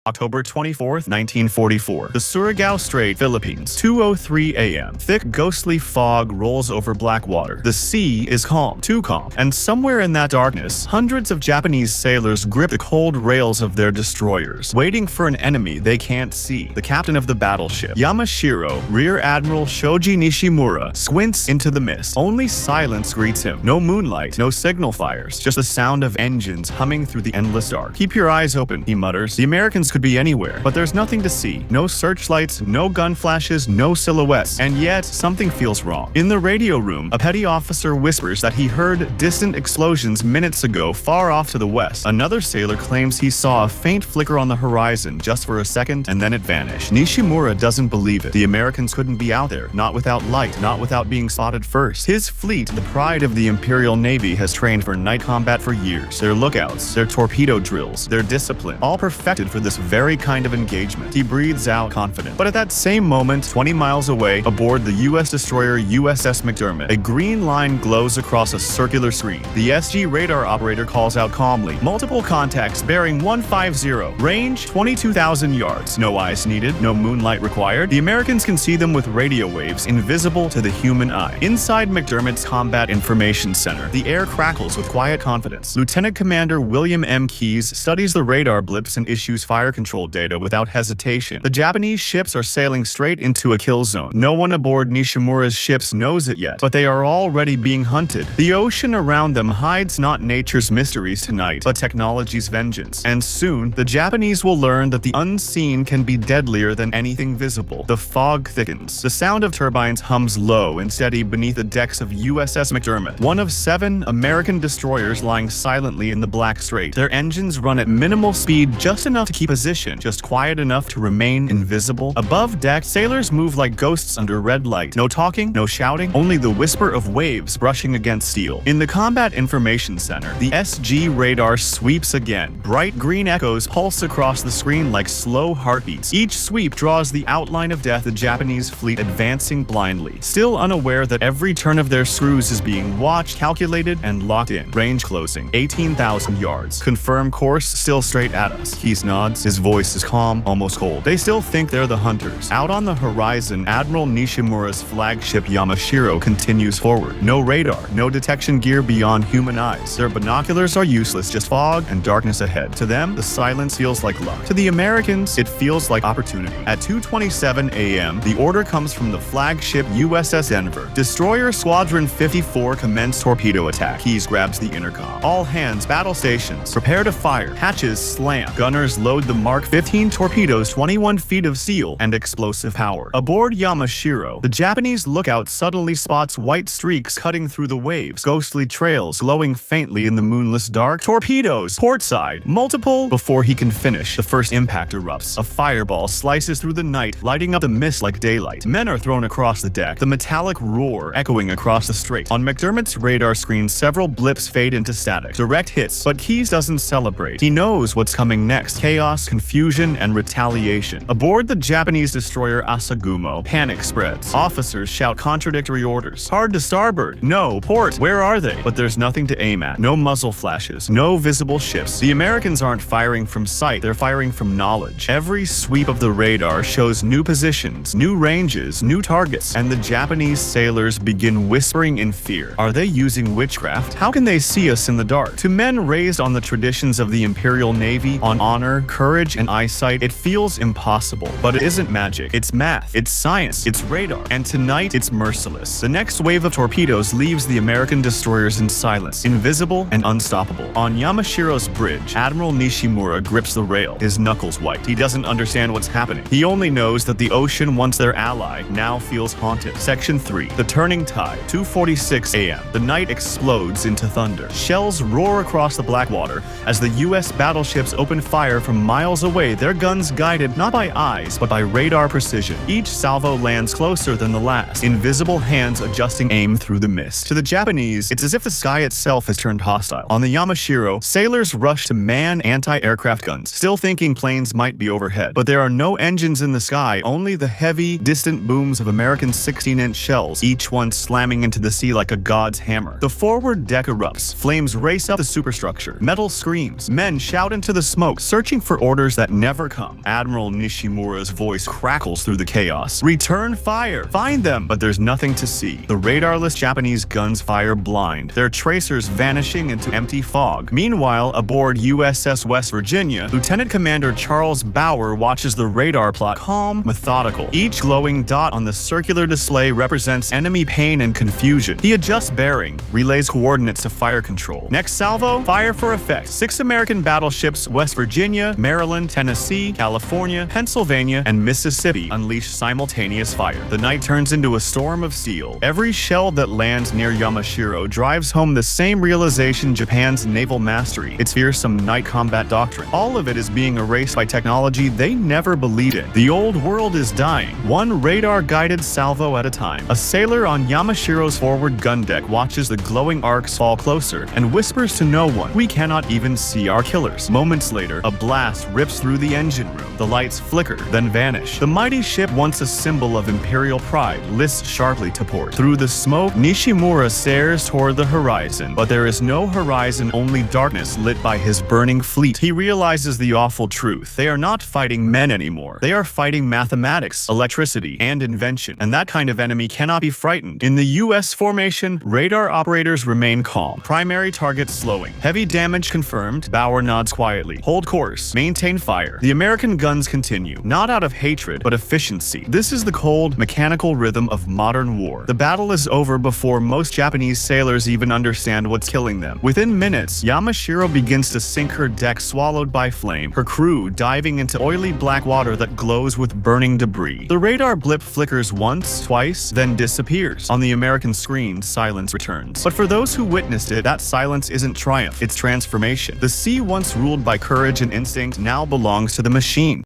October 24, 1944. The Surigao Strait, Philippines, 2:03 a.m. Thick, ghostly fog rolls over Blackwater. The sea is calm, too calm, and somewhere in that darkness, hundreds of Japanese sailors grip the cold rails of their destroyers, waiting for an enemy they can't see. The captain of the battleship, Yamashiro, Rear Admiral Shoji Nishimura, squints into the mist. Only silence greets him. No moonlight, no signal fires, just the sound of engines humming through the endless dark. "Keep your eyes open," he mutters. "The Americans could be anywhere, but there's nothing to see. No searchlights, no gun flashes, no silhouettes. And yet, something feels wrong." In the radio room, a petty officer whispers that he heard distant explosions minutes ago far off to the west. Another sailor claims he saw a faint flicker on the horizon just for a second, and then it vanished. Nishimura doesn't believe it. The Americans couldn't be out there, not without light, not without being spotted first. His fleet, the pride of the Imperial Navy, has trained for night combat for years. Their lookouts, their torpedo drills, their discipline, all perfected for this very kind of engagement. He breathes out confident. But at that same moment, 20 miles away, aboard the U.S. destroyer USS McDermott, a green line glows across a circular screen. The SG radar operator calls out calmly, "Multiple contacts, bearing 150, range 22,000 yards. No eyes needed, no moonlight required. The Americans can see them with radio waves, invisible to the human eye." Inside McDermott's Combat Information Center, the air crackles with quiet confidence. Lieutenant Commander William M. Keyes studies the radar blips and issues fire control data without hesitation. The Japanese ships are sailing straight into a kill zone. No one aboard Nishimura's ships knows it yet, but they are already being hunted. The ocean around them hides not nature's mysteries tonight, but technology's vengeance. And soon, the Japanese will learn that the unseen can be deadlier than anything visible. The fog thickens. The sound of turbines hums low and steady beneath the decks of USS McDermott, one of 7 American destroyers lying silently in the Black Strait. Their engines run at minimal speed, just enough to keep position, just quiet enough to remain invisible. Above deck, sailors move like ghosts under red light. No talking, no shouting, only the whisper of waves brushing against steel. In the Combat Information Center, the SG radar sweeps again. Bright green echoes pulse across the screen like slow heartbeats. Each sweep draws the outline of death, the Japanese fleet advancing blindly, still unaware that every turn of their screws is being watched, calculated, and locked in. Range closing, 18,000 yards. Confirm course, still straight at us. Keyes nods. His voice is calm, almost cold. They still think they're the hunters. Out on the horizon, Admiral Nishimura's flagship Yamashiro continues forward. No radar, no detection gear beyond human eyes. Their binoculars are useless, just fog and darkness ahead. To them, the silence feels like luck. To the Americans, it feels like opportunity. At 2:27 a.m., the order comes from the flagship USS Denver. Destroyer Squadron 54 commence torpedo attack. Keyes grabs the intercom. "All hands, battle stations, prepare to fire." Hatches slam. Gunners load the Mark 15 torpedoes, 21 feet of steel and explosive power. Aboard Yamashiro, the Japanese lookout suddenly spots white streaks cutting through the waves, ghostly trails glowing faintly in the moonless dark. "Torpedoes! Portside! Multiple!" Before he can finish, the first impact erupts. A fireball slices through the night, lighting up the mist like daylight. Men are thrown across the deck, the metallic roar echoing across the strait. On McDermott's radar screen, several blips fade into static. Direct hits, but Keyes doesn't celebrate. He knows what's coming next. Chaos, confusion, and retaliation. Aboard the Japanese destroyer Asagumo, panic spreads. Officers shout contradictory orders. "Hard to starboard." "No, port." "Where are they?" But there's nothing to aim at. No muzzle flashes. No visible ships. The Americans aren't firing from sight. They're firing from knowledge. Every sweep of the radar shows new positions, new ranges, new targets. And the Japanese sailors begin whispering in fear. Are they using witchcraft? How can they see us in the dark? To men raised on the traditions of the Imperial Navy, on honor, courage, and eyesight, it feels impossible. But it isn't magic. It's math. It's science. It's radar. And tonight, it's merciless. The next wave of torpedoes leaves the American destroyers in silence, invisible and unstoppable. On Yamashiro's bridge, Admiral Nishimura grips the rail, his knuckles white. He doesn't understand what's happening. He only knows that the ocean, once their ally, now feels haunted. Section 3. The Turning Tide. 2:46 a.m. The night explodes into thunder. Shells roar across the Blackwater as the U.S. battleships open fire from miles away, their guns guided not by eyes, but by radar precision. Each salvo lands closer than the last, invisible hands adjusting aim through the mist. To the Japanese, it's as if the sky itself has turned hostile. On the Yamashiro, sailors rush to man anti-aircraft guns, still thinking planes might be overhead. But there are no engines in the sky, only the heavy, distant booms of American 16-inch shells, each one slamming into the sea like a god's hammer. The forward deck erupts. Flames race up the superstructure. Metal screams. Men shout into the smoke, searching for orders that never come. Admiral Nishimura's voice crackles through the chaos. Return fire! Find them! But there's nothing to see. The radarless Japanese guns fire blind, their tracers vanishing into empty fog. Meanwhile, aboard USS West Virginia, Lieutenant Commander Charles Bauer watches the radar plot calm, methodical. Each glowing dot on the circular display represents enemy pain and confusion. He adjusts bearing, relays coordinates to fire control. Next salvo, fire for effect. 6 American battleships, West Virginia, Maryland, Tennessee, California, Pennsylvania, and Mississippi unleash simultaneous fire. The night turns into a storm of steel. Every shell that lands near Yamashiro drives home the same realization: Japan's naval mastery, its fearsome night combat doctrine. All of it is being erased by technology they never believed in. The old world is dying, one radar-guided salvo at a time. A sailor on Yamashiro's forward gun deck watches the glowing arcs fall closer and whispers to no one, "We cannot even see our killers." Moments later, a blast rips through the engine room. The lights flicker, then vanish. The mighty ship, once a symbol of imperial pride, lists sharply to port. Through the smoke, Nishimura stares toward the horizon, but there is no horizon, only darkness lit by his burning fleet. He realizes the awful truth. They are not fighting men anymore. They are fighting mathematics, electricity, and invention, and that kind of enemy cannot be frightened. In the U.S. formation, radar operators remain calm. Primary target slowing. Heavy damage confirmed. Bauer nods quietly. Hold course. Maintain fire. The American guns continue, not out of hatred, but efficiency. This is the cold, mechanical rhythm of modern war. The battle is over before most Japanese sailors even understand what's killing them. Within minutes, Yamashiro begins to sink, her deck swallowed by flame, her crew diving into oily black water that glows with burning debris. The radar blip flickers once, twice, then disappears. On the American screen, silence returns. But for those who witnessed it, that silence isn't triumph, it's transformation. The sea, once ruled by courage and instinct, now belongs to the machine.